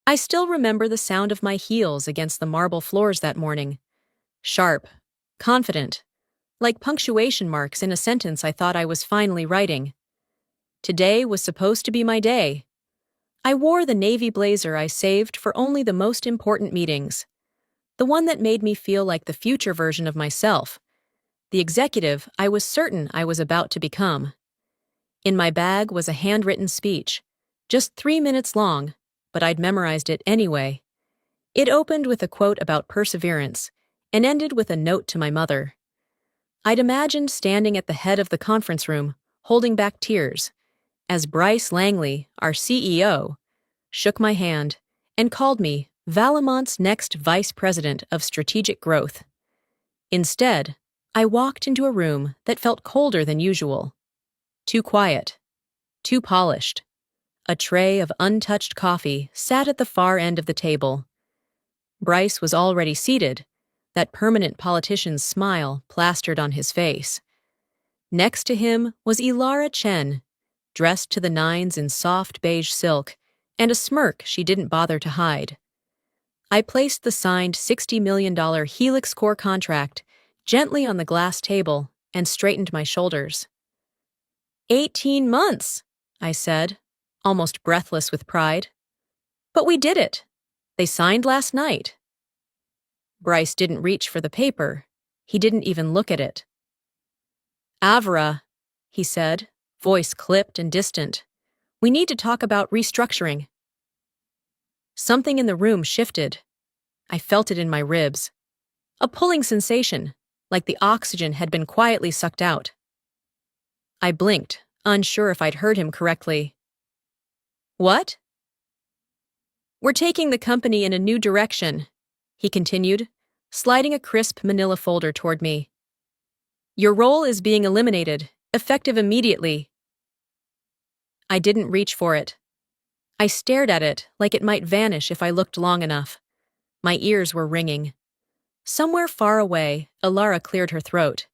I still remember the sound of my heels against the marble floors that morning. Sharp, confident, like punctuation marks in a sentence I thought I was finally writing. Today was supposed to be my day. I wore the navy blazer I saved for only the most important meetings. The one that made me feel like the future version of myself. The executive I was certain I was about to become. In my bag was a handwritten speech, just 3 minutes long, but I'd memorized it anyway. It opened with a quote about perseverance and ended with a note to my mother. I'd imagined standing at the head of the conference room, holding back tears, as Bryce Langley, our CEO, shook my hand and called me Valamont's next Vice President of Strategic Growth. Instead, I walked into a room that felt colder than usual. Too quiet. Too polished. A tray of untouched coffee sat at the far end of the table. Bryce was already seated, that permanent politician's smile plastered on his face. Next to him was Ilara Chen, dressed to the nines in soft beige silk, and a smirk she didn't bother to hide. I placed the signed $60 million Helix Core contract gently on the glass table and straightened my shoulders. 18 months, I said, almost breathless with pride. But we did it. They signed last night. Bryce didn't reach for the paper. He didn't even look at it. Avra, he said, voice clipped and distant. We need to talk about restructuring. Something in the room shifted. I felt it in my ribs. A pulling sensation, like the oxygen had been quietly sucked out. I blinked, unsure if I'd heard him correctly. What? We're taking the company in a new direction, he continued, sliding a crisp manila folder toward me. Your role is being eliminated, effective immediately. I didn't reach for it. I stared at it like it might vanish if I looked long enough. My ears were ringing. Somewhere far away, Ilara cleared her throat.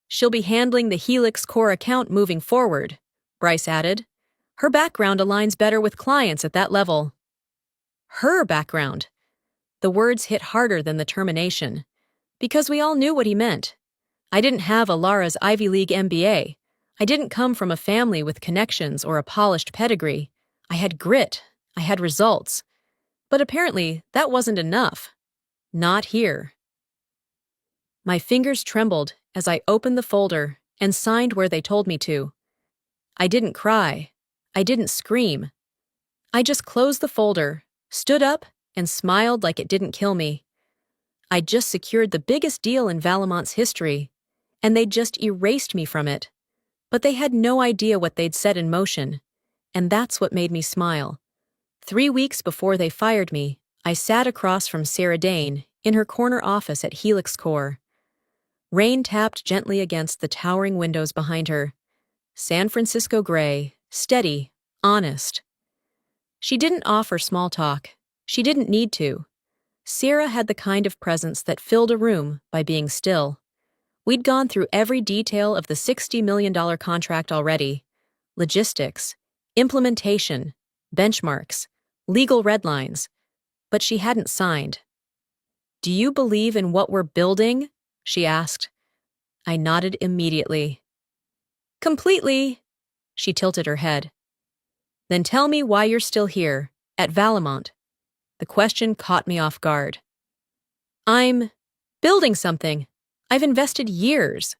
She'll be handling the Helix Core account moving forward, Bryce added. Her background aligns better with clients at that level. Her background. The words hit harder than the termination, because we all knew what he meant. I didn't have Ilara's Ivy League MBA. I didn't come from a family with connections or a polished pedigree. I had grit. I had results. But apparently, that wasn't enough. Not here. My fingers trembled as I opened the folder and signed where they told me to. I didn't cry. I didn't scream. I just closed the folder, stood up, and smiled like it didn't kill me. I'd just secured the biggest deal in Valamont's history, and they'd just erased me from it. But they had no idea what they'd set in motion, and that's what made me smile. 3 weeks before they fired me, I sat across from Sarah Dane in her corner office at Helix Core. Rain tapped gently against the towering windows behind her. San Francisco gray, steady, honest. She didn't offer small talk. She didn't need to. Sarah had the kind of presence that filled a room by being still. We'd gone through every detail of the $60 million contract already. Logistics, implementation, benchmarks, legal red lines. But she hadn't signed. Do you believe in what we're building? She asked. I nodded immediately. Completely. She tilted her head. Then tell me why you're still here, at Valamont. The question caught me off guard. I'm building something. I've invested years.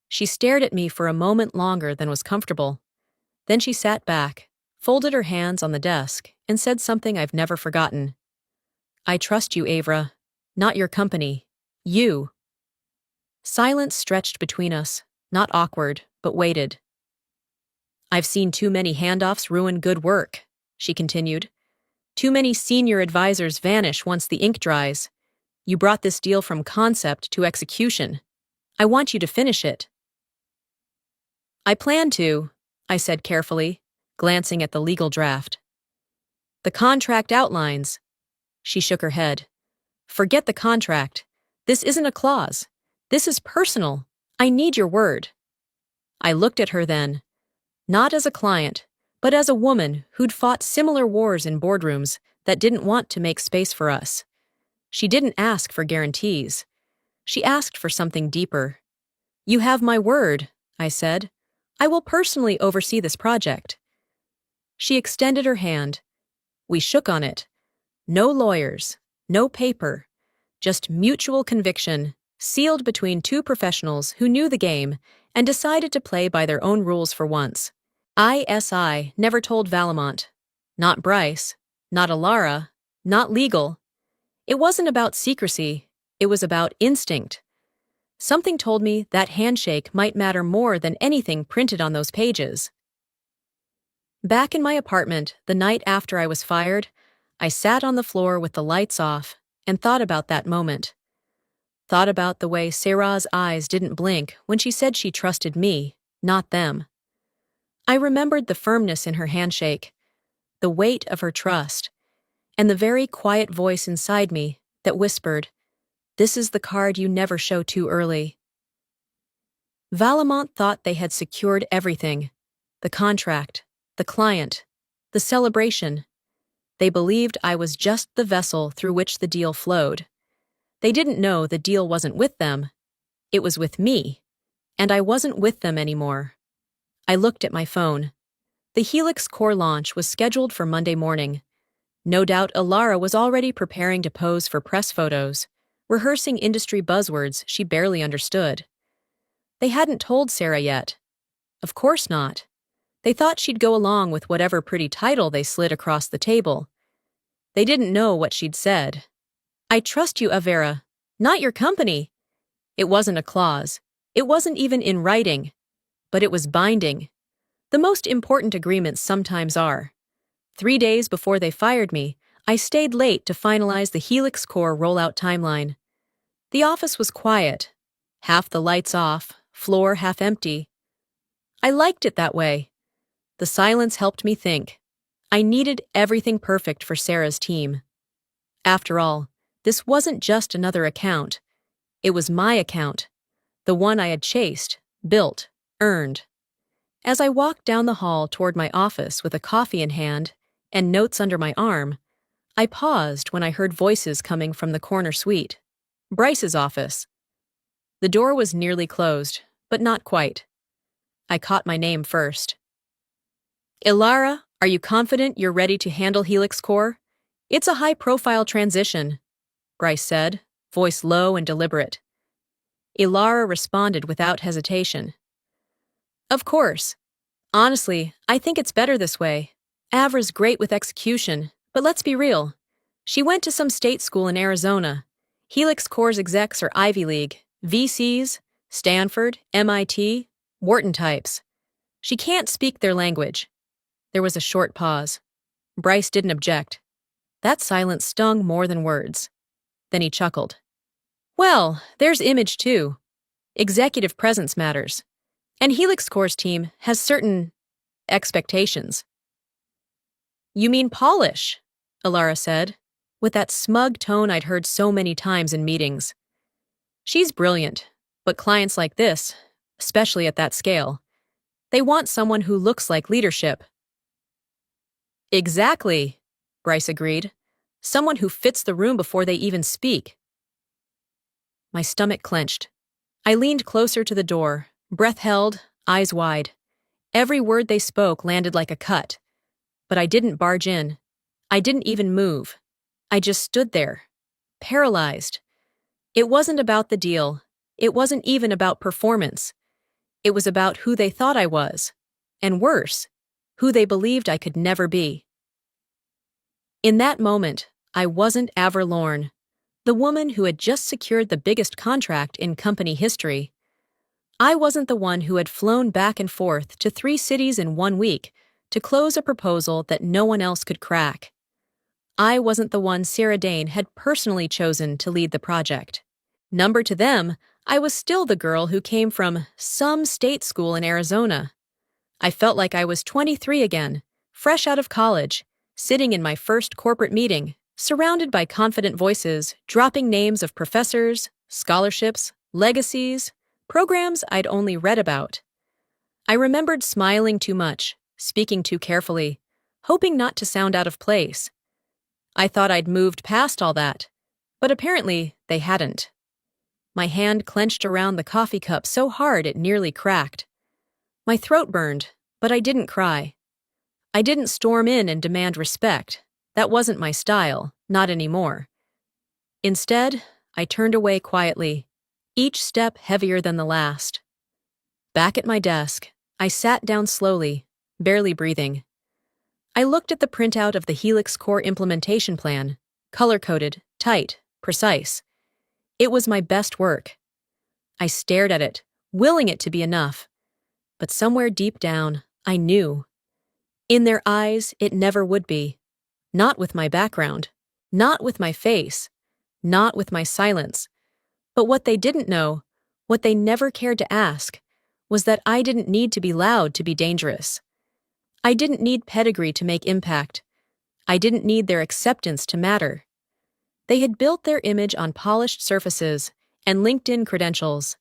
She stared at me for a moment longer than was comfortable. Then she sat back, folded her hands on the desk, and said something I've never forgotten. I trust you, Avra. Not your company. You. Silence stretched between us, not awkward, but weighted. I've seen too many handoffs ruin good work, she continued. Too many senior advisors vanish once the ink dries. You brought this deal from concept to execution. I want you to finish it. I plan to, I said carefully, glancing at the legal draft. The contract outlines. She shook her head. Forget the contract. This isn't a clause. This is personal. I need your word. I looked at her then. Not as a client, but as a woman who'd fought similar wars in boardrooms that didn't want to make space for us. She didn't ask for guarantees. She asked for something deeper. "You have my word," I said. "I will personally oversee this project." She extended her hand. We shook on it. No lawyers, no paper, just mutual conviction, sealed between two professionals who knew the game and decided to play by their own rules for once. ISI never told Valamont. Not Bryce, not Alara, not legal. It wasn't about secrecy, it was about instinct. Something told me that handshake might matter more than anything printed on those pages. Back in my apartment, the night after I was fired, I sat on the floor with the lights off and thought about that moment. Thought about the way Sarah's eyes didn't blink when she said she trusted me, not them. I remembered the firmness in her handshake, the weight of her trust, and the very quiet voice inside me that whispered, "This is the card you never show too early." Valamont thought they had secured everything: the contract, the client, the celebration. They believed I was just the vessel through which the deal flowed. They didn't know the deal wasn't with them. It was with me, and I wasn't with them anymore. I looked at my phone. The Helix Core launch was scheduled for Monday morning. No doubt Alara was already preparing to pose for press photos, rehearsing industry buzzwords she barely understood. They hadn't told Sarah yet. Of course not. They thought she'd go along with whatever pretty title they slid across the table. They didn't know what she'd said. "I trust you, Avera, not your company." It wasn't a clause. It wasn't even in writing. But it was binding. The most important agreements sometimes are. 3 days before they fired me, I stayed late to finalize the Helix Core rollout timeline. The office was quiet. Half the lights off, floor half empty. I liked it that way. The silence helped me think. I needed everything perfect for Sarah's team. After all, this wasn't just another account. It was my account, the one I had chased, built, earned. As I walked down the hall toward my office with a coffee in hand and notes under my arm, I paused when I heard voices coming from the corner suite. Bryce's office. The door was nearly closed, but not quite. I caught my name first. "Ilara, are you confident you're ready to handle Helix Core? It's a high-profile transition," Bryce said, voice low and deliberate. Ilara responded without hesitation. "Of course. Honestly, I think it's better this way. Avra's great with execution, but let's be real. She went to some state school in Arizona. Helix Core's execs are Ivy League, VCs, Stanford, MIT, Wharton types. She can't speak their language." There was a short pause. Bryce didn't object. That silence stung more than words. Then he chuckled. "Well, there's image too. Executive presence matters. And Helix Core's team has certain expectations." "You mean polish," Alara said, with that smug tone I'd heard so many times in meetings. "She's brilliant, but clients like this, especially at that scale, they want someone who looks like leadership." "Exactly," Bryce agreed. "Someone who fits the room before they even speak." My stomach clenched. I leaned closer to the door, breath held, eyes wide. Every word they spoke landed like a cut. But I didn't barge in. I didn't even move. I just stood there, paralyzed. It wasn't about the deal. It wasn't even about performance. It was about who they thought I was. And worse, who they believed I could never be. In that moment, I wasn't Avra Lorne, the woman who had just secured the biggest contract in company history. I wasn't the one who had flown back and forth to 3 cities in 1 week to close a proposal that no one else could crack. I wasn't the one Sarah Dane had personally chosen to lead the project. Number to them, I was still the girl who came from some state school in Arizona. I felt like I was 23 again, fresh out of college, sitting in my first corporate meeting, surrounded by confident voices, dropping names of professors, scholarships, legacies, programs I'd only read about. I remembered smiling too much, speaking too carefully, hoping not to sound out of place. I thought I'd moved past all that, but apparently they hadn't. My hand clenched around the coffee cup so hard it nearly cracked. My throat burned, but I didn't cry. I didn't storm in and demand respect. That wasn't my style, not anymore. Instead, I turned away quietly, each step heavier than the last. Back at my desk, I sat down slowly, barely breathing. I looked at the printout of the Helix Core implementation plan, color-coded, tight, precise. It was my best work. I stared at it, willing it to be enough. But somewhere deep down, I knew. In their eyes, it never would be. Not with my background. Not with my face. Not with my silence. But what they didn't know, what they never cared to ask, was that I didn't need to be loud to be dangerous. I didn't need pedigree to make impact. I didn't need their acceptance to matter. They had built their image on polished surfaces and LinkedIn credentials.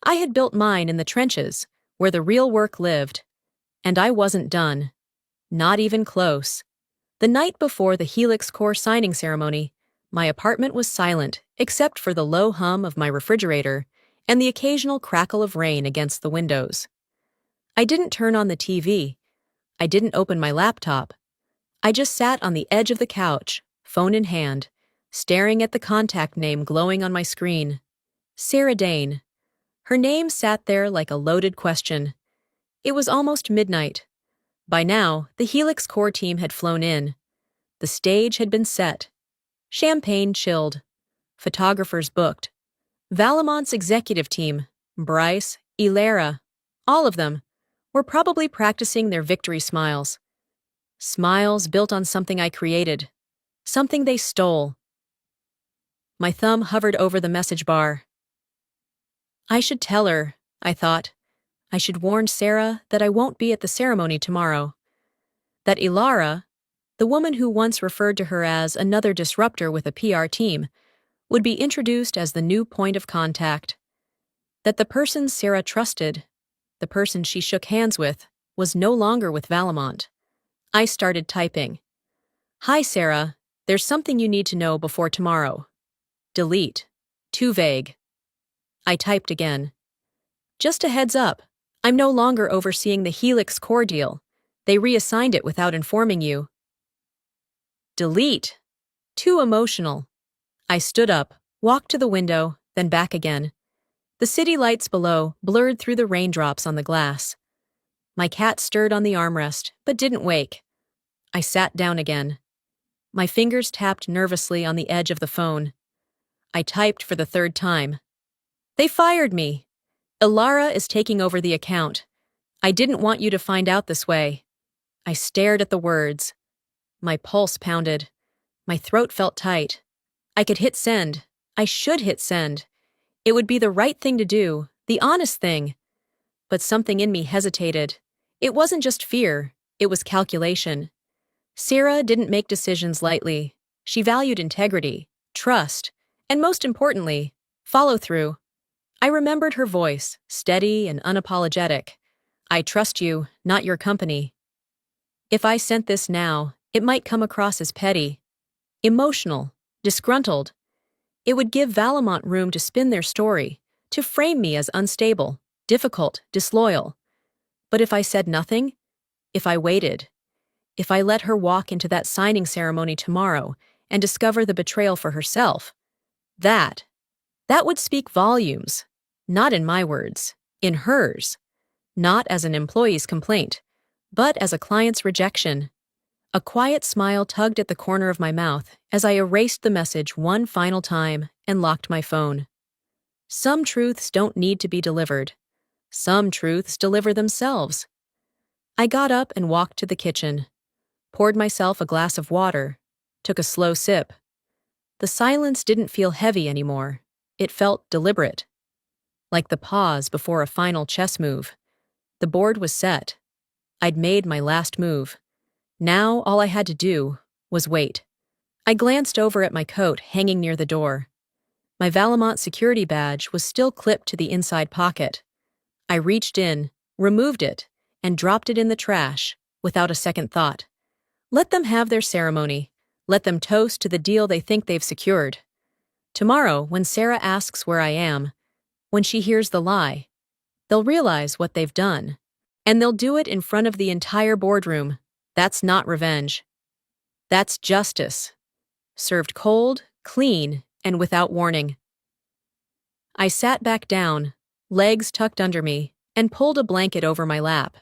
I had built mine in the trenches, where the real work lived. And I wasn't done. Not even close. The night before the Helix Core signing ceremony, my apartment was silent except for the low hum of my refrigerator and the occasional crackle of rain against the windows. I didn't turn on the TV. I didn't open my laptop. I just sat on the edge of the couch, phone in hand, staring at the contact name glowing on my screen. Sarah Dane. Her name sat there like a loaded question. It was almost midnight. By now, the Helix Core team had flown in. The stage had been set. Champagne chilled. Photographers booked. Valamont's executive team, Bryce, Ilera, all of them, were probably practicing their victory smiles. Smiles built on something I created. Something they stole. My thumb hovered over the message bar. I should tell her, I thought. I should warn Sarah that I won't be at the ceremony tomorrow. That Ilara, the woman who once referred to her as another disruptor with a PR team, would be introduced as the new point of contact. That the person Sarah trusted, the person she shook hands with, was no longer with Valamont. I started typing. Hi, Sarah. There's something you need to know before tomorrow. Delete. Too vague. I typed again. Just a heads up. I'm no longer overseeing the Helix Core deal. They reassigned it without informing you. Delete. Too emotional. I stood up, walked to the window, then back again. The city lights below blurred through the raindrops on the glass. My cat stirred on the armrest, but didn't wake. I sat down again. My fingers tapped nervously on the edge of the phone. I typed for the third time. They fired me. Ilara is taking over the account. I didn't want you to find out this way. I stared at the words. My pulse pounded. My throat felt tight. I could hit send. I should hit send. It would be the right thing to do, the honest thing. But something in me hesitated. It wasn't just fear, it was calculation. Sarah didn't make decisions lightly. She valued integrity, trust, and most importantly, follow-through. I remembered her voice, steady and unapologetic. I trust you, not your company. If I sent this now, it might come across as petty, emotional, disgruntled. It would give Valamont room to spin their story, to frame me as unstable, difficult, disloyal. But if I said nothing, if I waited, if I let her walk into that signing ceremony tomorrow and discover the betrayal for herself, that would speak volumes. Not in my words, in hers. Not as an employee's complaint, but as a client's rejection. A quiet smile tugged at the corner of my mouth as I erased the message one final time and locked my phone. Some truths don't need to be delivered. Some truths deliver themselves. I got up and walked to the kitchen, poured myself a glass of water, took a slow sip. The silence didn't feel heavy anymore. It felt deliberate. Like the pause before a final chess move. The board was set. I'd made my last move. Now all I had to do was wait. I glanced over at my coat hanging near the door. My Valamont security badge was still clipped to the inside pocket. I reached in, removed it, and dropped it in the trash, without a second thought. Let them have their ceremony. Let them toast to the deal they think they've secured. Tomorrow, when Sarah asks where I am, when she hears the lie, they'll realize what they've done. And they'll do it in front of the entire boardroom. That's not revenge. That's justice. Served cold, clean, and without warning. I sat back down, legs tucked under me, and pulled a blanket over my lap.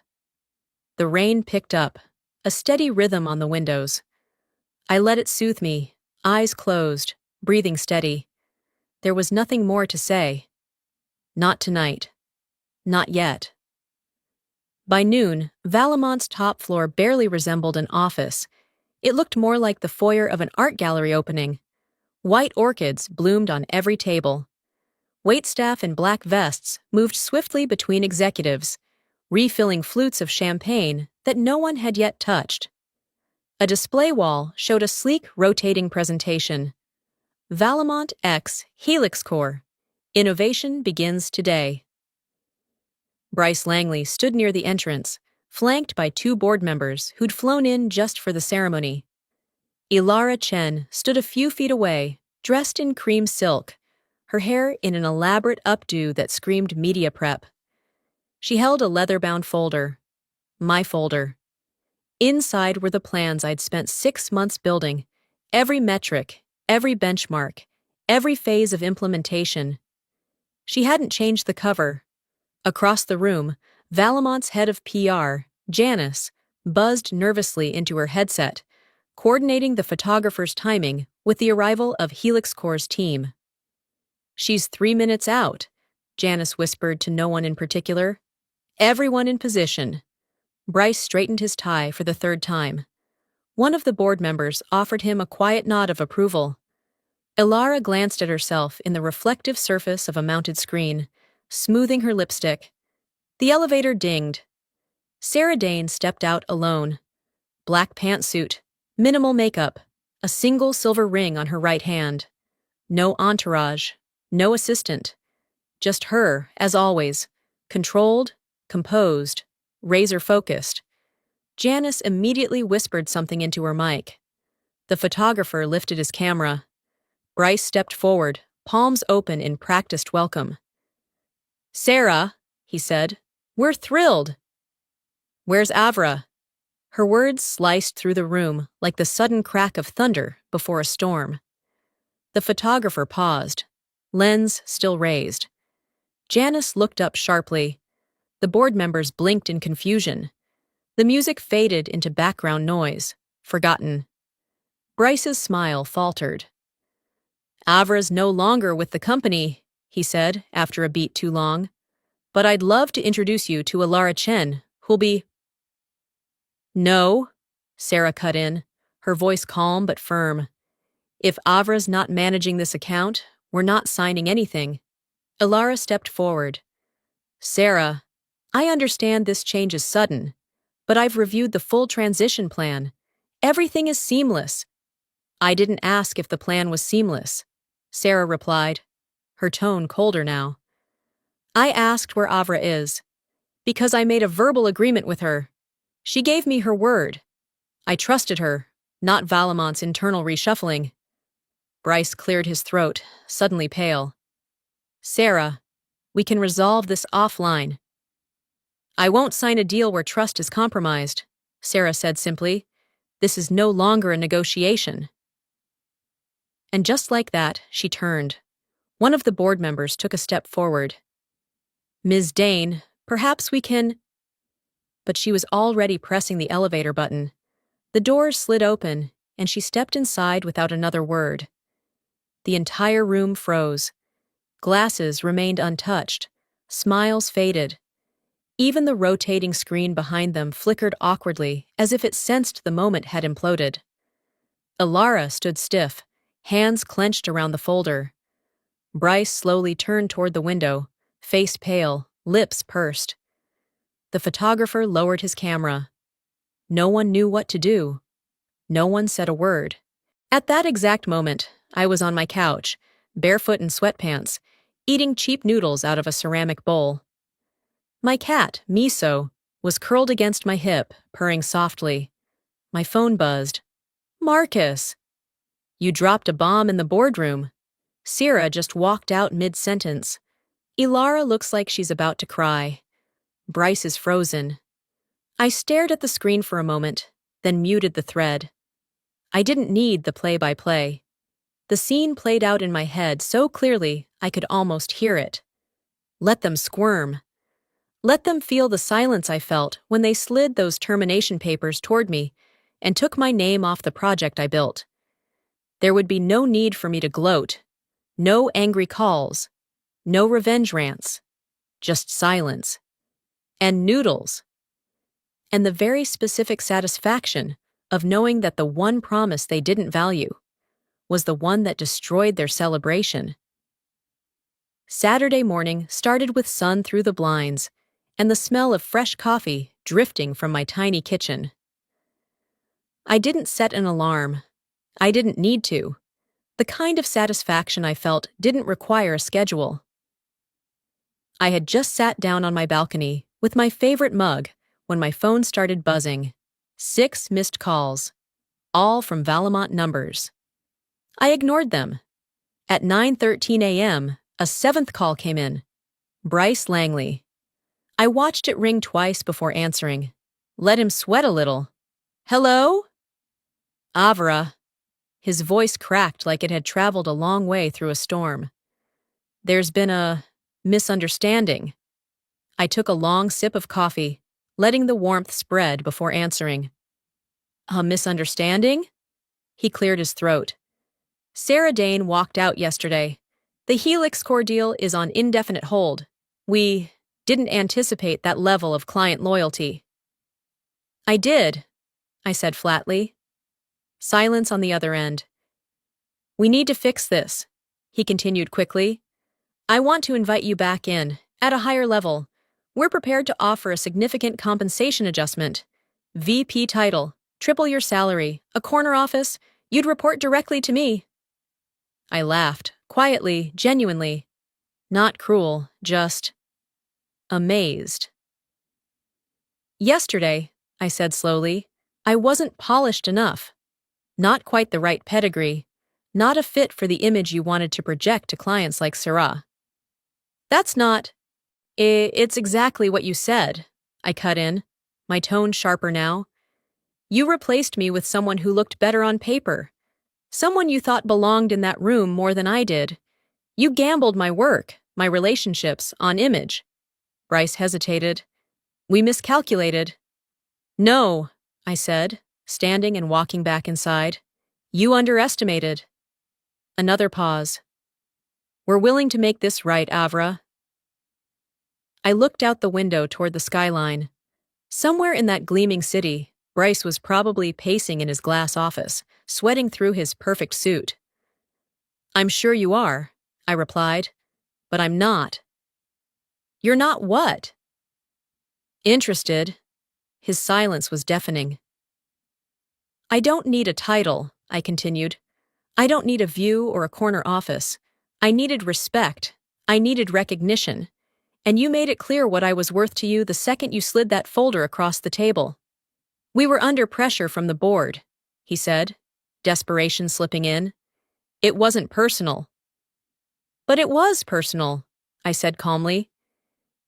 The rain picked up, a steady rhythm on the windows. I let it soothe me, eyes closed, breathing steady. There was nothing more to say. Not tonight. Not yet. By noon, Valamont's top floor barely resembled an office. It looked more like the foyer of an art gallery opening. White orchids bloomed on every table. Waitstaff in black vests moved swiftly between executives, refilling flutes of champagne that no one had yet touched. A display wall showed a sleek, rotating presentation. Valamont X Helix Core. Innovation begins today. Bryce Langley stood near the entrance, flanked by two board members who'd flown in just for the ceremony. Ilara Chen stood a few feet away, dressed in cream silk, her hair in an elaborate updo that screamed media prep. She held a leather-bound folder. My folder. Inside were the plans I'd spent 6 months building, every metric, every benchmark, every phase of implementation. She hadn't changed the cover. Across the room, Valamont's head of PR, Janice, buzzed nervously into her headset, coordinating the photographer's timing with the arrival of Helix Core's team. "She's 3 minutes out," Janice whispered to no one in particular. "Everyone in position." Bryce straightened his tie for the third time. One of the board members offered him a quiet nod of approval. Ilara glanced at herself in the reflective surface of a mounted screen, smoothing her lipstick. The elevator dinged. Sarah Dane stepped out alone. Black pantsuit, minimal makeup, a single silver ring on her right hand. No entourage, no assistant. Just her, as always, controlled, composed, razor-focused. Janice immediately whispered something into her mic. The photographer lifted his camera. Bryce stepped forward, palms open in practiced welcome. "Sarah," he said, "we're thrilled." "Where's Avra?" Her words sliced through the room like the sudden crack of thunder before a storm. The photographer paused, lens still raised. Janice looked up sharply. The board members blinked in confusion. The music faded into background noise, forgotten. Bryce's smile faltered. "Avra's no longer with the company," he said after a beat too long. "But I'd love to introduce you to Ilara Chen, who'll be—" "No," Sarah cut in, her voice calm but firm. "If Avra's not managing this account, we're not signing anything." Ilara stepped forward. "Sarah, I understand this change is sudden, but I've reviewed the full transition plan. Everything is seamless." "I didn't ask if the plan was seamless," Sarah replied, her tone colder now. "I asked where Avra is, because I made a verbal agreement with her. She gave me her word. I trusted her, not Valamont's internal reshuffling." Bryce cleared his throat, suddenly pale. "Sarah, we can resolve this offline." "I won't sign a deal where trust is compromised," Sarah said simply. "This is no longer a negotiation." And just like that, she turned. One of the board members took a step forward. "Ms. Dane, perhaps we can—" But she was already pressing the elevator button. The doors slid open, and she stepped inside without another word. The entire room froze. Glasses remained untouched. Smiles faded. Even the rotating screen behind them flickered awkwardly, as if it sensed the moment had imploded. Ilara stood stiff, hands clenched around the folder. Bryce slowly turned toward the window, face pale, lips pursed. The photographer lowered his camera. No one knew what to do. No one said a word. At that exact moment, I was on my couch, barefoot in sweatpants, eating cheap noodles out of a ceramic bowl. My cat, Miso, was curled against my hip, purring softly. My phone buzzed. Marcus! You dropped a bomb in the boardroom. Sierra just walked out mid-sentence. Ilara looks like she's about to cry. Bryce is frozen. I stared at the screen for a moment, then muted the thread. I didn't need the play-by-play. The scene played out in my head so clearly I could almost hear it. Let them squirm. Let them feel the silence I felt when they slid those termination papers toward me and took my name off the project I built. There would be no need for me to gloat, no angry calls, no revenge rants, just silence. And noodles. And the very specific satisfaction of knowing that the one promise they didn't value was the one that destroyed their celebration. Saturday morning started with sun through the blinds and the smell of fresh coffee drifting from my tiny kitchen. I didn't set an alarm. I didn't need to. The kind of satisfaction I felt didn't require a schedule. I had just sat down on my balcony with my favorite mug when my phone started buzzing. 6 missed calls, all from Valamont numbers. I ignored them. At 9:13 a.m., a 7th call came in. Bryce Langley. I watched it ring twice before answering. Let him sweat a little. Hello? Avra. His voice cracked like it had traveled a long way through a storm. There's been a misunderstanding. I took a long sip of coffee, letting the warmth spread before answering. A misunderstanding? He cleared his throat. Sarah Dane walked out yesterday. The Helix Core deal is on indefinite hold. We didn't anticipate that level of client loyalty. I did, I said flatly. Silence on the other end. We need to fix this, he continued quickly. I want to invite you back in, at a higher level. We're prepared to offer a significant compensation adjustment. VP title, triple your salary, a corner office, you'd report directly to me. I laughed, quietly, genuinely. Not cruel, just amazed. Yesterday, I said slowly, I wasn't polished enough. Not quite the right pedigree, not a fit for the image you wanted to project to clients like Sarah. That's not. It's exactly what you said, I cut in, my tone sharper now. You replaced me with someone who looked better on paper. Someone you thought belonged in that room more than I did. You gambled my work, my relationships, on image. Bryce hesitated. We miscalculated. No, I said, standing and walking back inside. You underestimated. Another pause. We're willing to make this right, Avra. I looked out the window toward the skyline. Somewhere in that gleaming city, Bryce was probably pacing in his glass office, sweating through his perfect suit. I'm sure you are, I replied, but I'm not. You're not what? Interested. His silence was deafening. I don't need a title, I continued. I don't need a view or a corner office. I needed respect. I needed recognition. And you made it clear what I was worth to you the second you slid that folder across the table. We were under pressure from the board, he said, desperation slipping in. It wasn't personal. But it was personal, I said calmly.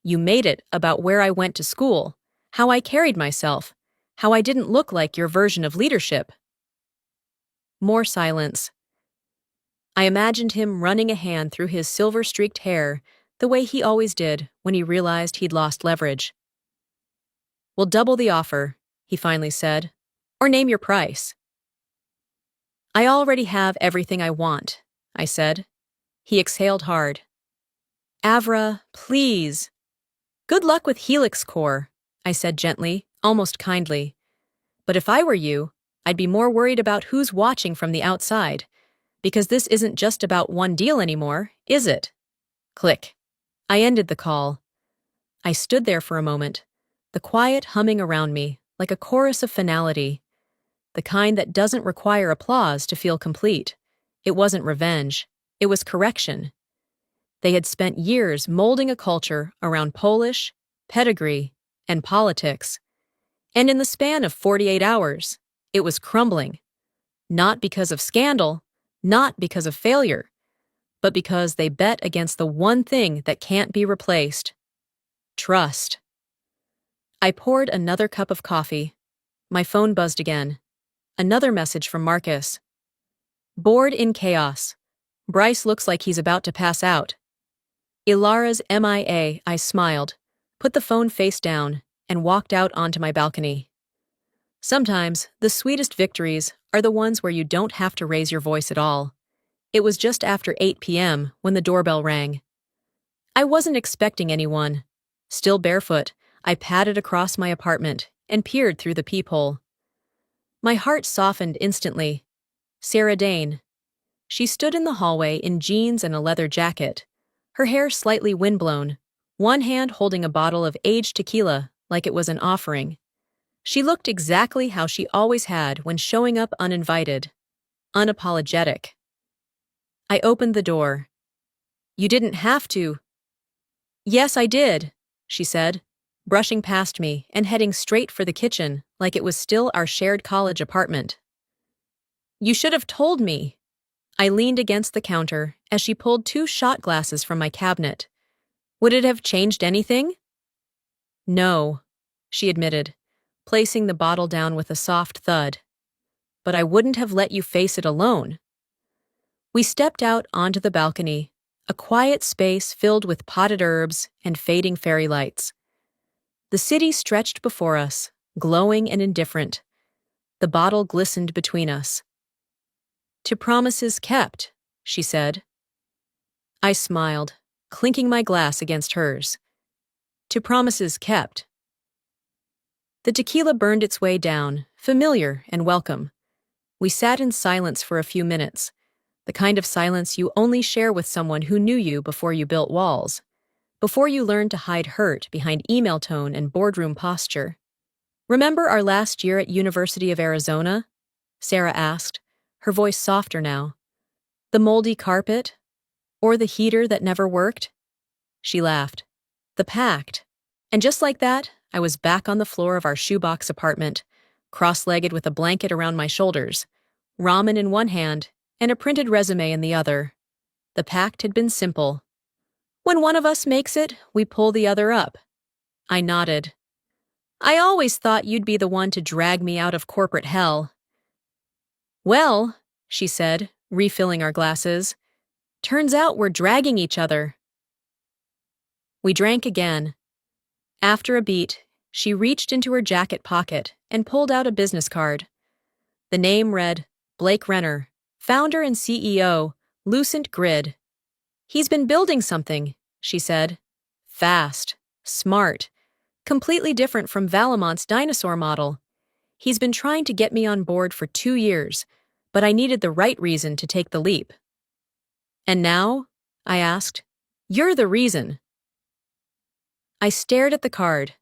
You made it about where I went to school, how I carried myself, how I didn't look like your version of leadership. More silence. I imagined him running a hand through his silver-streaked hair the way he always did when he realized he'd lost leverage. We'll double the offer, he finally said, or name your price. I already have everything I want, I said. He exhaled hard. Avra, please. Good luck with Helix Core, I said gently, almost kindly. But if I were you, I'd be more worried about who's watching from the outside, because this isn't just about one deal anymore, is it? Click. I ended the call. I stood there for a moment, the quiet humming around me like a chorus of finality, the kind that doesn't require applause to feel complete. It wasn't revenge. It was correction. They had spent years molding a culture around Polish, pedigree, and politics. And in the span of 48 hours, it was crumbling. Not because of scandal, not because of failure, but because they bet against the one thing that can't be replaced: trust. I poured another cup of coffee. My phone buzzed again. Another message from Marcus. Bored in chaos. Bryce looks like he's about to pass out. Ilara's MIA, I smiled, put the phone face down, and walked out onto my balcony. Sometimes, the sweetest victories are the ones where you don't have to raise your voice at all. It was just after 8 p.m. when the doorbell rang. I wasn't expecting anyone. Still barefoot, I padded across my apartment and peered through the peephole. My heart softened instantly. Sarah Dane. She stood in the hallway in jeans and a leather jacket, her hair slightly windblown, one hand holding a bottle of aged tequila like it was an offering. She looked exactly how she always had when showing up uninvited. Unapologetic. I opened the door. You didn't have to. Yes, I did, she said, brushing past me and heading straight for the kitchen like it was still our shared college apartment. You should have told me. I leaned against the counter as she pulled 2 shot glasses from my cabinet. Would it have changed anything? No, she admitted, placing the bottle down with a soft thud. But I wouldn't have let you face it alone. We stepped out onto the balcony, a quiet space filled with potted herbs and fading fairy lights. The city stretched before us, glowing and indifferent. The bottle glistened between us. To promises kept, she said. I smiled, clinking my glass against hers. To promises kept. The tequila burned its way down, familiar and welcome. We sat in silence for a few minutes, the kind of silence you only share with someone who knew you before you built walls, before you learned to hide hurt behind email tone and boardroom posture. Remember our last year at University of Arizona? Sarah asked, her voice softer now. The moldy carpet? Or the heater that never worked? She laughed. The pact. And just like that, I was back on the floor of our shoebox apartment, cross-legged with a blanket around my shoulders, ramen in one hand and a printed resume in the other. The pact had been simple. When one of us makes it, we pull the other up. I nodded. I always thought you'd be the one to drag me out of corporate hell. Well, she said, refilling our glasses, turns out we're dragging each other. We drank again. After a beat, she reached into her jacket pocket and pulled out a business card. The name read, Blake Renner, founder and CEO, Lucent Grid. He's been building something, she said. Fast, smart, completely different from Valamont's dinosaur model. He's been trying to get me on board for 2 years, but I needed the right reason to take the leap. And now, I asked, you're the reason. I stared at the card.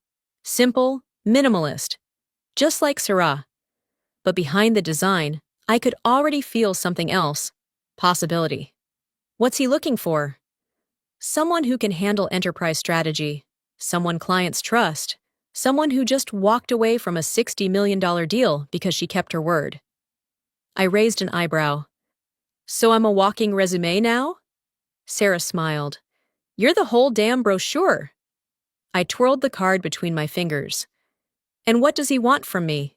Simple, minimalist, just like Sarah. But behind the design, I could already feel something else. Possibility. What's he looking for? Someone who can handle enterprise strategy, someone clients trust, someone who just walked away from a $60 million deal because she kept her word. I raised an eyebrow. So I'm a walking resume now? Sarah smiled. You're the whole damn brochure. I twirled the card between my fingers. And what does he want from me?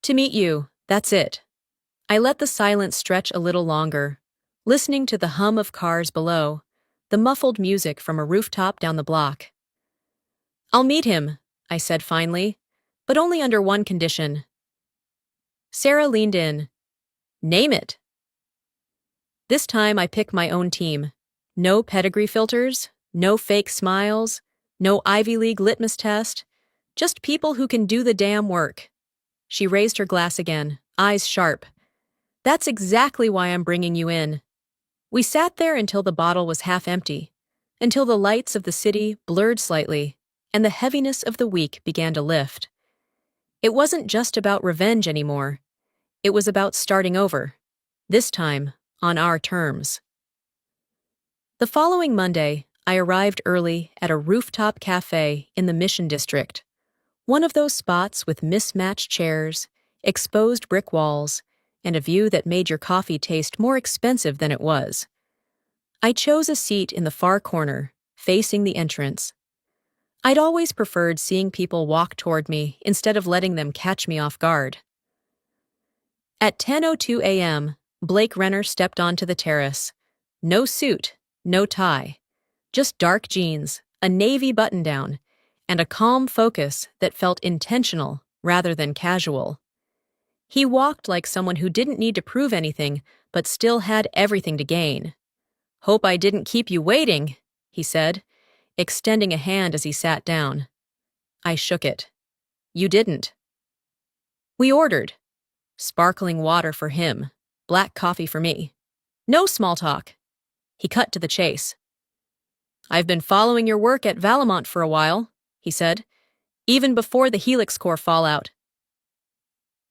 To meet you, that's it. I let the silence stretch a little longer, listening to the hum of cars below, the muffled music from a rooftop down the block. I'll meet him, I said finally, but only under one condition. Sarah leaned in. Name it. This time I pick my own team. No pedigree filters, no fake smiles, no Ivy League litmus test, just people who can do the damn work. She raised her glass again, eyes sharp. That's exactly why I'm bringing you in. We sat there until the bottle was half empty, until the lights of the city blurred slightly, and the heaviness of the week began to lift. It wasn't just about revenge anymore. It was about starting over, this time on our terms. The following Monday, I arrived early at a rooftop cafe in the Mission District, one of those spots with mismatched chairs, exposed brick walls, and a view that made your coffee taste more expensive than it was. I chose a seat in the far corner, facing the entrance. I'd always preferred seeing people walk toward me instead of letting them catch me off guard. At 10:02 a.m., Blake Renner stepped onto the terrace. No suit, no tie, just dark jeans, a navy button-down, and a calm focus that felt intentional rather than casual. He walked like someone who didn't need to prove anything but still had everything to gain. "Hope I didn't keep you waiting," he said, extending a hand as he sat down. I shook it. "You didn't." We ordered. Sparkling water for him, black coffee for me. No small talk. He cut to the chase. "I've been following your work at Valamont for a while," he said, "even before the Helix Core fallout."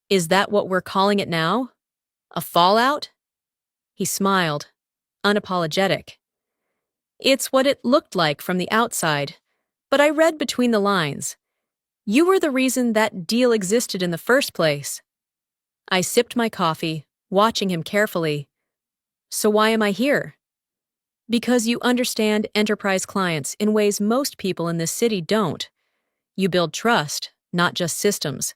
"Is that what we're calling it now? A fallout?" He smiled, unapologetic. "It's what it looked like from the outside, but I read between the lines. You were the reason that deal existed in the first place." I sipped my coffee, watching him carefully. "So why am I here?" "Because you understand enterprise clients in ways most people in this city don't. You build trust, not just systems.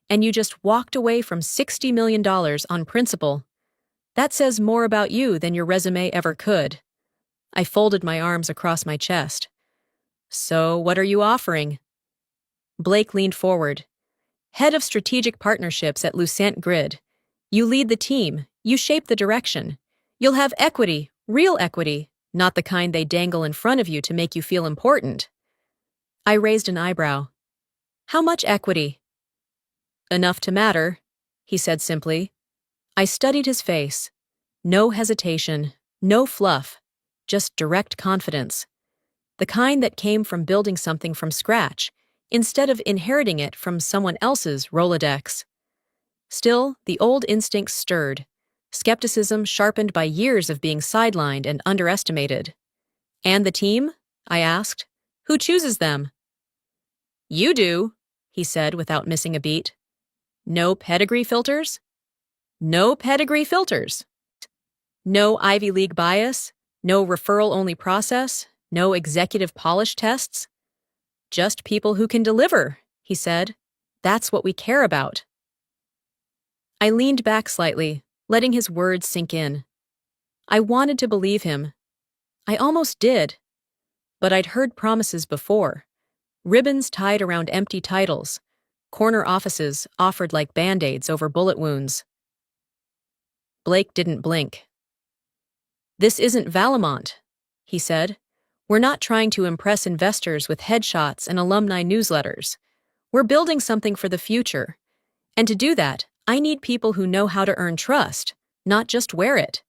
And you just walked away from $60 million on principle. That says more about you than your resume ever could." I folded my arms across my chest. "So what are you offering?" Blake leaned forward. "Head of Strategic Partnerships at Lucent Grid. You lead the team, you shape the direction. You'll have equity, real equity, not the kind they dangle in front of you to make you feel important." I raised an eyebrow. "How much equity?" "Enough to matter," he said simply. I studied his face. No hesitation, no fluff, just direct confidence. The kind that came from building something from scratch, instead of inheriting it from someone else's Rolodex. Still, the old instincts stirred, skepticism sharpened by years of being sidelined and underestimated. "And the team?" I asked. "Who chooses them?" "You do," he said without missing a beat. "No pedigree filters?" "No pedigree filters." "No Ivy League bias? No referral-only process? No executive polish tests?" "Just people who can deliver," he said. "That's what we care about." I leaned back slightly, letting his words sink in. I wanted to believe him. I almost did. But I'd heard promises before. Ribbons tied around empty titles. Corner offices offered like Band-Aids over bullet wounds. Blake didn't blink. "This isn't Valamont," he said. "We're not trying to impress investors with headshots and alumni newsletters. We're building something for the future. And to do that, I need people who know how to earn trust, not just wear it."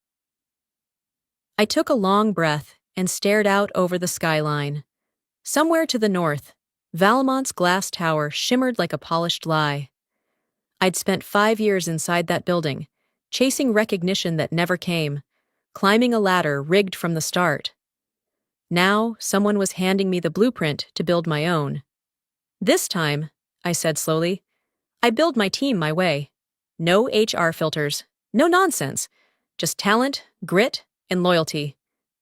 I took a long breath and stared out over the skyline. Somewhere to the north, Valamont's glass tower shimmered like a polished lie. I'd spent 5 years inside that building, chasing recognition that never came, climbing a ladder rigged from the start. Now, someone was handing me the blueprint to build my own. "This time," I said slowly, "I build my team my way. No HR filters, no nonsense, just talent, grit, and loyalty."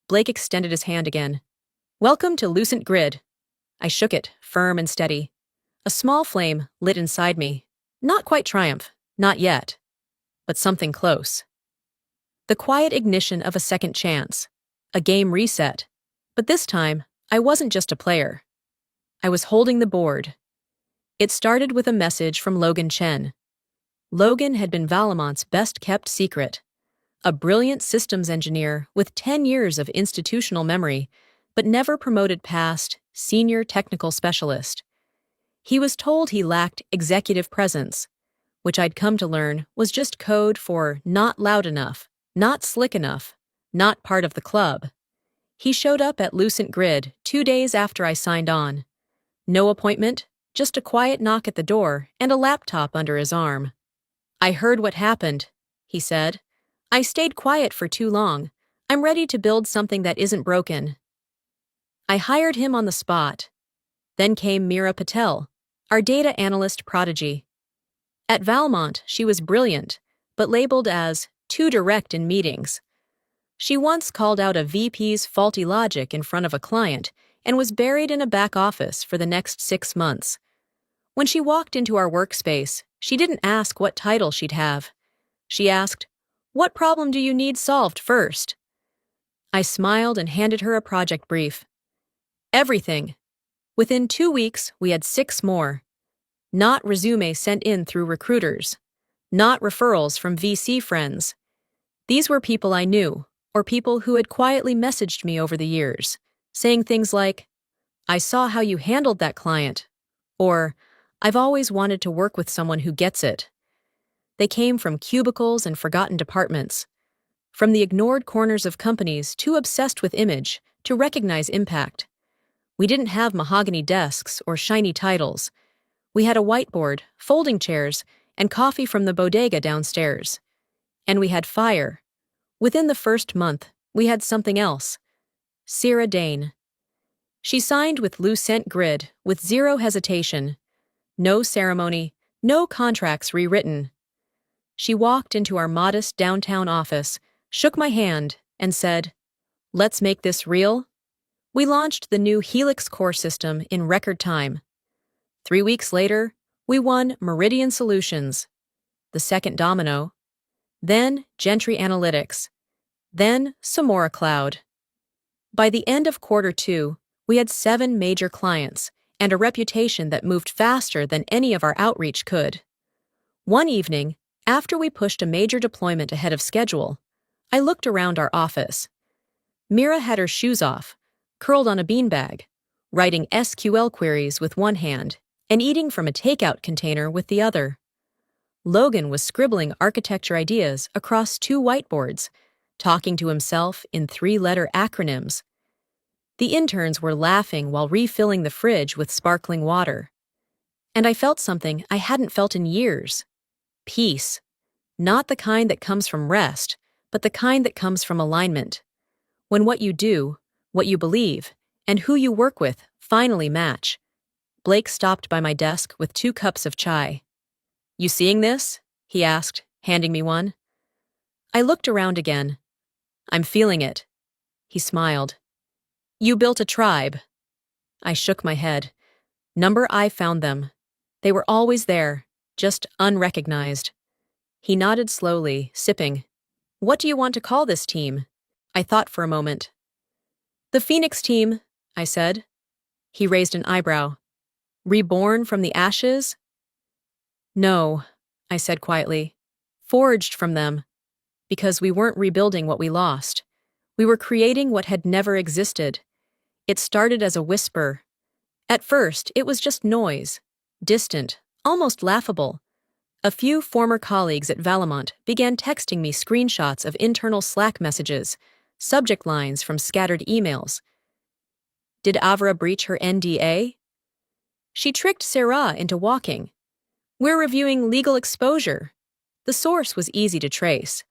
Blake extended his hand again. "Welcome to Lucent Grid." I shook it, firm and steady. A small flame lit inside me. Not quite triumph, not yet, but something close. The quiet ignition of a second chance, a game reset. But this time, I wasn't just a player. I was holding the board. It started with a message from Logan Chen. Logan had been Valamont's best-kept secret. A brilliant systems engineer with 10 years of institutional memory, but never promoted past senior technical specialist. He was told he lacked executive presence, which I'd come to learn was just code for not loud enough, not slick enough, not part of the club. He showed up at Lucent Grid 2 days after I signed on. No appointment, just a quiet knock at the door and a laptop under his arm. "I heard what happened," he said. "I stayed quiet for too long. I'm ready to build something that isn't broken." I hired him on the spot. Then came Mira Patel, our data analyst prodigy. At Valmont, she was brilliant, but labeled as too direct in meetings. She once called out a VP's faulty logic in front of a client and was buried in a back office for the next 6 months. When she walked into our workspace, she didn't ask what title she'd have. She asked, "What problem do you need solved first?" I smiled and handed her a project brief. Everything. Within 2 weeks, we had 6 more. Not resumes sent in through recruiters. Not referrals from VC friends. These were people I knew, or people who had quietly messaged me over the years, saying things like, "I saw how you handled that client," or "I've always wanted to work with someone who gets it." They came from cubicles and forgotten departments, from the ignored corners of companies too obsessed with image to recognize impact. We didn't have mahogany desks or shiny titles. We had a whiteboard, folding chairs, and coffee from the bodega downstairs. And we had fire. Within the first month, we had something else. Sarah Dane. She signed with Lucent Grid with zero hesitation. No ceremony, no contracts rewritten. She walked into our modest downtown office, shook my hand, and said, "Let's make this real." We launched the new Helix core system in record time. 3 weeks later, we won Meridian Solutions, the second domino, then Gentry Analytics, then Samora Cloud. By the end of Q2, we had 7 major clients and a reputation that moved faster than any of our outreach could. One evening, after we pushed a major deployment ahead of schedule, I looked around our office. Mira had her shoes off, curled on a beanbag, writing SQL queries with one hand and eating from a takeout container with the other. Logan was scribbling architecture ideas across 2 whiteboards, talking to himself in 3-letter acronyms. The interns were laughing while refilling the fridge with sparkling water. And I felt something I hadn't felt in years. Peace. Not the kind that comes from rest, but the kind that comes from alignment. When what you do, what you believe, and who you work with finally match. Blake stopped by my desk with 2 cups of chai. "You seeing this?" he asked, handing me one. I looked around again. "I'm feeling it." He smiled. "You built a tribe." I shook my head. Number I found them. They were always there, just unrecognized. He nodded slowly, sipping. "What do you want to call this team?" I thought for a moment. "The Phoenix team," I said. He raised an eyebrow. "Reborn from the ashes?" "No," I said quietly. "Forged from them. Because we weren't rebuilding what we lost. We were creating what had never existed. It started as a whisper. At first, it was just noise. Distant, almost laughable. A few former colleagues at Valamont began texting me screenshots of internal Slack messages, subject lines from scattered emails. Did Avra breach her NDA? She tricked Sarah into walking. We're reviewing legal exposure. The source was easy to trace.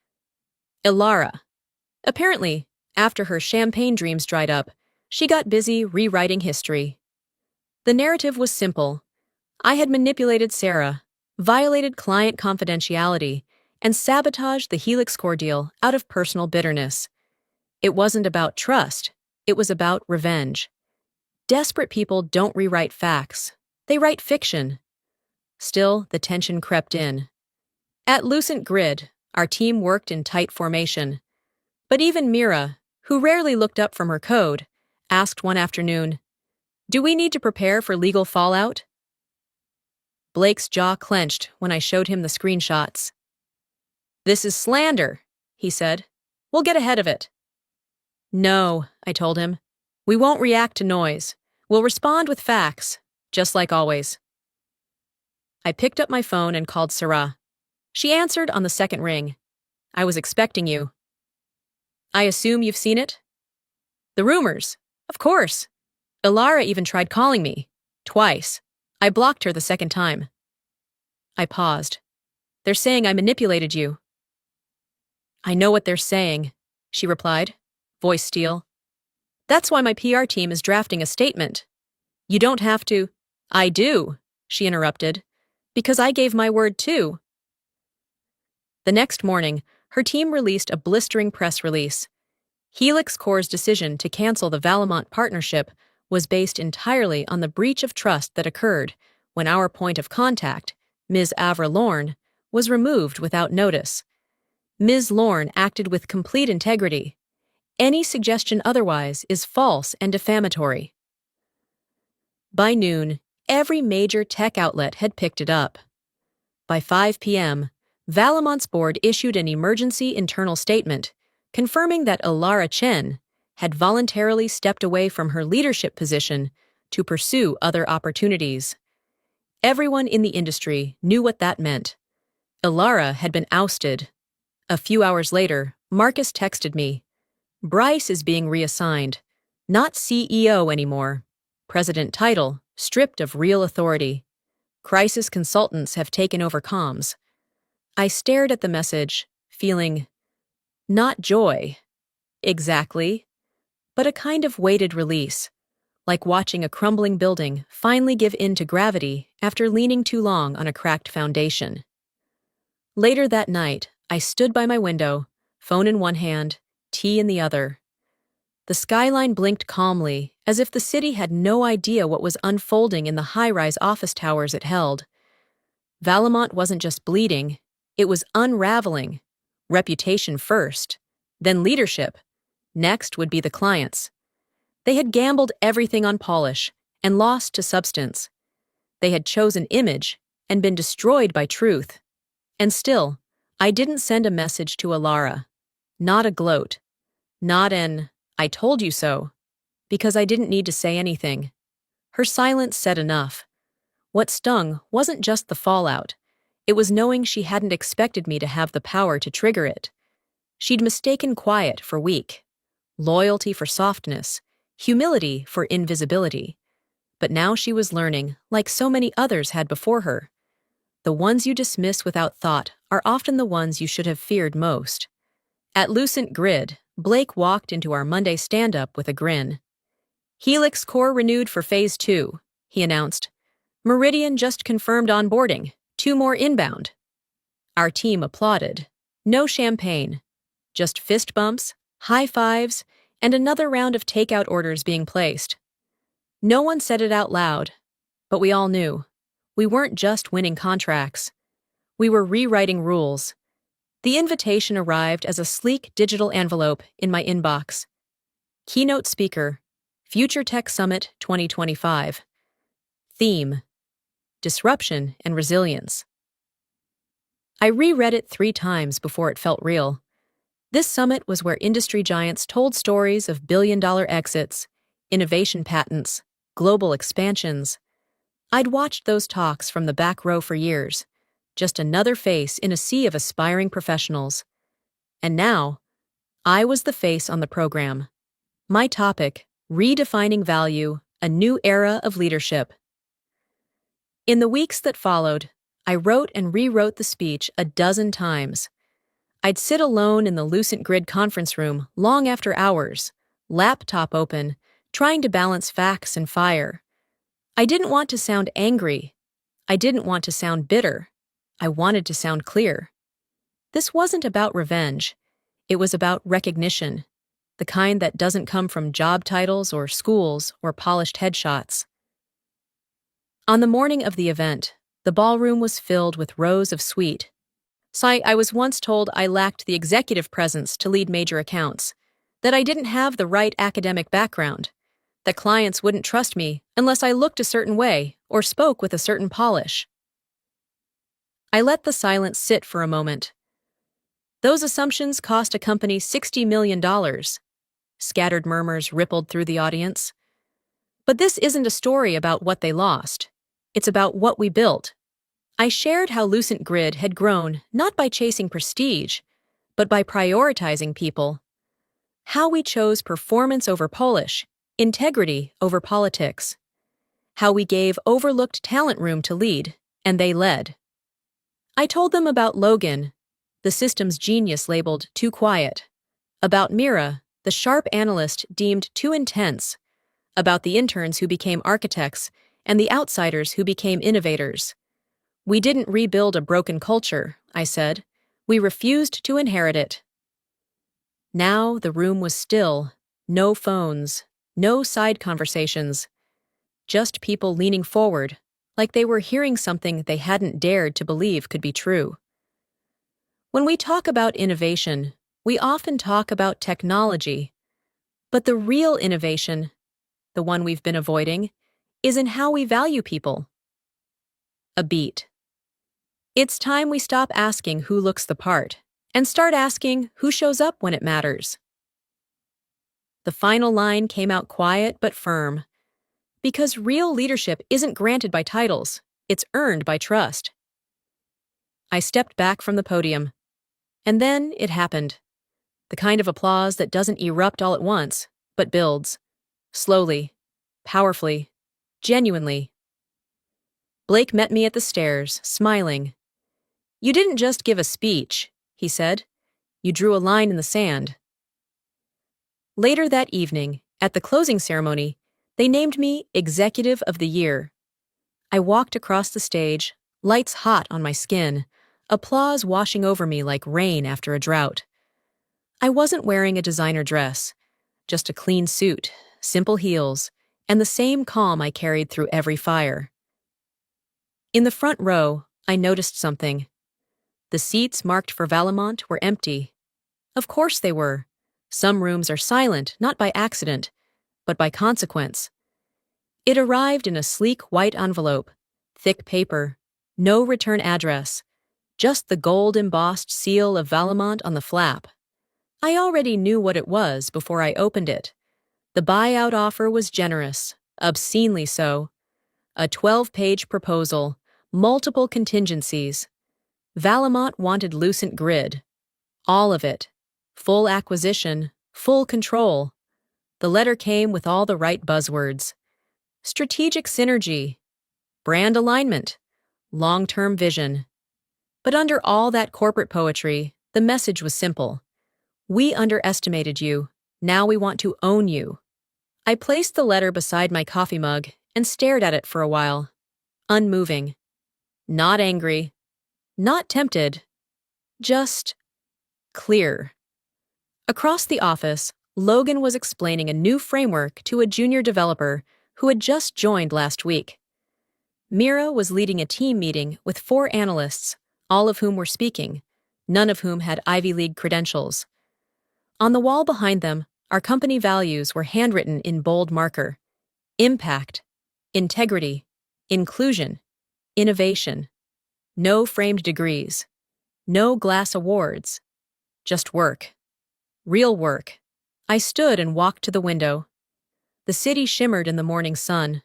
Ilara. Apparently, after her champagne dreams dried up, she got busy rewriting history. The narrative was simple. I had manipulated Sarah, violated client confidentiality, and sabotaged the Helix Core deal out of personal bitterness. It wasn't about trust. It was about revenge. Desperate people don't rewrite facts. They write fiction. Still, the tension crept in. At Lucent Grid, our team worked in tight formation. But even Mira, who rarely looked up from her code, asked one afternoon, "Do we need to prepare for legal fallout?" Blake's jaw clenched when I showed him the screenshots. "This is slander," he said. "We'll get ahead of it." "No," I told him. "We won't react to noise. We'll respond with facts, just like always." I picked up my phone and called Sarah. She answered on the second ring. "I was expecting you." "I assume you've seen it?" "The rumors. Of course. Ilara even tried calling me. Twice. I blocked her the second time." I paused. "They're saying I manipulated you." "I know what they're saying," she replied, voice steel. That's why my PR team is drafting a statement. You don't have to. I do, she interrupted. Because I gave my word too. The next morning, her team released a blistering press release. Helix Corps' decision to cancel the Valamont partnership was based entirely on the breach of trust that occurred when our point of contact, Ms. Avra Lorne, was removed without notice. Ms. Lorne acted with complete integrity. Any suggestion otherwise is false and defamatory. By noon, every major tech outlet had picked it up. By 5 p.m., Valamont's board issued an emergency internal statement confirming that Ilara Chen had voluntarily stepped away from her leadership position to pursue other opportunities. Everyone in the industry knew what that meant. Ilara had been ousted. A few hours later, Marcus texted me. Bryce is being reassigned. Not CEO anymore. President title, stripped of real authority. Crisis consultants have taken over comms. I stared at the message, feeling not joy, exactly, but a kind of weighted release, like watching a crumbling building finally give in to gravity after leaning too long on a cracked foundation. Later that night, I stood by my window, phone in one hand, tea in the other. The skyline blinked calmly, as if the city had no idea what was unfolding in the high-rise office towers it held. Valamont wasn't just bleeding, it was unraveling. Reputation first, then leadership. Next would be the clients. They had gambled everything on polish and lost to substance. They had chosen image and been destroyed by truth. And still, I didn't send a message to Ilara. Not a gloat. Not an, I told you so. Because I didn't need to say anything. Her silence said enough. What stung wasn't just the fallout. It was knowing she hadn't expected me to have the power to trigger it. She'd mistaken quiet for weak, loyalty for softness, humility for invisibility. But now she was learning, like so many others had before her. The ones you dismiss without thought are often the ones you should have feared most. At Lucent Grid, Blake walked into our Monday stand-up with a grin. Helix Core renewed for Phase 2, he announced. Meridian just confirmed onboarding, 2 more inbound. Our team applauded. No champagne. Just fist bumps, high fives, and another round of takeout orders being placed. No one said it out loud, but we all knew. We weren't just winning contracts. We were rewriting rules. The invitation arrived as a sleek digital envelope in my inbox. Keynote speaker, Future Tech Summit 2025. Theme, Disruption and Resilience. I reread it 3 times before it felt real. This summit was where industry giants told stories of billion-dollar exits, innovation patents, global expansions. I'd watched those talks from the back row for years, just another face in a sea of aspiring professionals. And now, I was the face on the program. My topic, Redefining Value, a New Era of Leadership. In the weeks that followed, I wrote and rewrote the speech a dozen times. I'd sit alone in the Lucent Grid conference room long after hours, laptop open, trying to balance facts and fire. I didn't want to sound angry. I didn't want to sound bitter. I wanted to sound clear. This wasn't about revenge. It was about recognition, the kind that doesn't come from job titles or schools or polished headshots. On the morning of the event, the ballroom was filled with rows of suite. I was once told I lacked the executive presence to lead major accounts, that I didn't have the right academic background, that clients wouldn't trust me unless I looked a certain way or spoke with a certain polish. I let the silence sit for a moment. Those assumptions cost a company $60 million. Scattered murmurs rippled through the audience. But this isn't a story about what they lost. It's about what we built. I shared how Lucent Grid had grown not by chasing prestige, but by prioritizing people. How we chose performance over polish, integrity over politics. How we gave overlooked talent room to lead, and they led. I told them about Logan, the systems genius labeled too quiet. About Mira, the sharp analyst deemed too intense, about the interns who became architects and the outsiders who became innovators. We didn't rebuild a broken culture, I said. We refused to inherit it. Now the room was still, no phones, no side conversations, just people leaning forward, like they were hearing something they hadn't dared to believe could be true. When we talk about innovation, we often talk about technology, but the real innovation, the one we've been avoiding, is in how we value people. A beat. It's time we stop asking who looks the part and start asking who shows up when it matters. The final line came out quiet but firm, because real leadership isn't granted by titles, it's earned by trust. I stepped back from the podium, and then it happened. The kind of applause that doesn't erupt all at once, but builds, slowly, powerfully, genuinely. Blake met me at the stairs, smiling. "You didn't just give a speech," he said. "You drew a line in the sand." Later that evening, at the closing ceremony, they named me Executive of the Year. I walked across the stage, lights hot on my skin, applause washing over me like rain after a drought. I wasn't wearing a designer dress, just a clean suit, simple heels, and the same calm I carried through every fire. In the front row, I noticed something. The seats marked for Valemont were empty. Of course they were. Some rooms are silent, not by accident, but by consequence. It arrived in a sleek white envelope, thick paper, no return address, just the gold-embossed seal of Valemont on the flap. I already knew what it was before I opened it. The buyout offer was generous, obscenely so. A 12-page proposal, multiple contingencies. Valemont wanted Lucent Grid. All of it. Full acquisition, full control. The letter came with all the right buzzwords. Strategic synergy, brand alignment, long-term vision. But under all that corporate poetry, the message was simple. We underestimated you. Now we want to own you. I placed the letter beside my coffee mug and stared at it for a while, unmoving. Not angry, not tempted, just clear. Across the office, Logan was explaining a new framework to a junior developer who had just joined last week. Mira was leading a team meeting with 4 analysts, all of whom were speaking, none of whom had Ivy League credentials. On the wall behind them, our company values were handwritten in bold marker. Impact, integrity, inclusion, innovation. No framed degrees, no glass awards, just work. Real work. I stood and walked to the window. The city shimmered in the morning sun.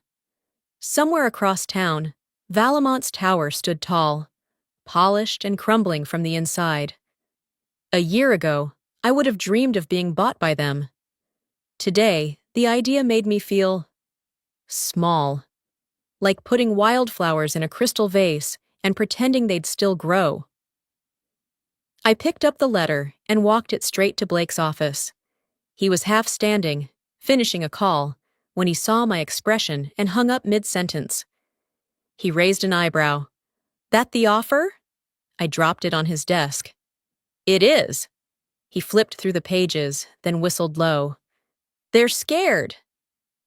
Somewhere across town, Valamont's tower stood tall, polished and crumbling from the inside. A year ago, I would have dreamed of being bought by them. Today, the idea made me feel small, like putting wildflowers in a crystal vase and pretending they'd still grow. I picked up the letter and walked it straight to Blake's office. He was half standing, finishing a call, when he saw my expression and hung up mid-sentence. He raised an eyebrow. "That the offer?" I dropped it on his desk. "It is." He flipped through the pages, then whistled low. "They're scared."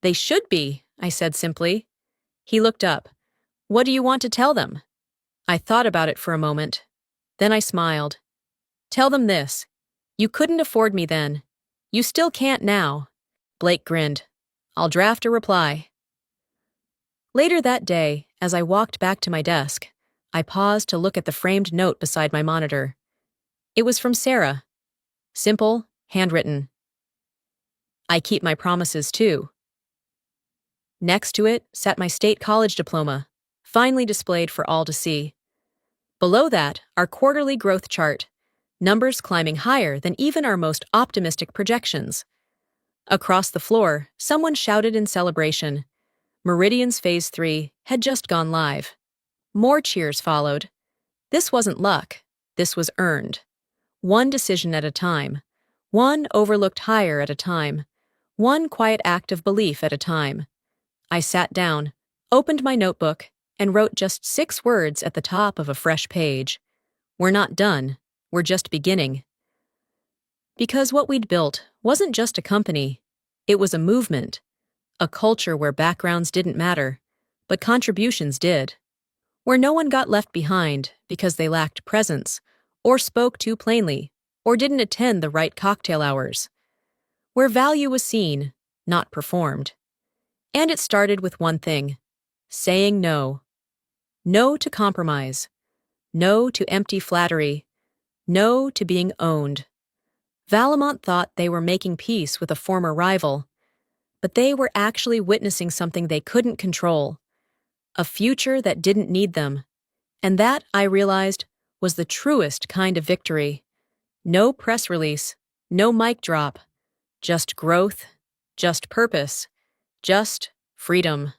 "They should be," I said simply. He looked up. "What do you want to tell them?" I thought about it for a moment. Then I smiled. "Tell them this. You couldn't afford me then. You still can't now." Blake grinned. "I'll draft a reply." Later that day, as I walked back to my desk, I paused to look at the framed note beside my monitor. It was from Sarah. Simple, handwritten. "I keep my promises too." Next to it sat my state college diploma, finely displayed for all to see. Below that, our quarterly growth chart, numbers climbing higher than even our most optimistic projections. Across the floor, someone shouted in celebration. Meridian's Phase 3 had just gone live. More cheers followed. This wasn't luck. This was earned. One decision at a time. One overlooked hire at a time. One quiet act of belief at a time. I sat down, opened my notebook, and wrote just 6 words at the top of a fresh page. We're not done. We're just beginning. Because what we'd built wasn't just a company. It was a movement. A culture where backgrounds didn't matter, but contributions did. Where no one got left behind because they lacked presence, or spoke too plainly, or didn't attend the right cocktail hours. Where value was seen, not performed. And it started with one thing: saying no. No to compromise. No to empty flattery. No to being owned. Valamont thought they were making peace with a former rival, but they were actually witnessing something they couldn't control. A future that didn't need them. And that, I realized, was the truest kind of victory. No press release, no mic drop. Just growth, just purpose, just freedom.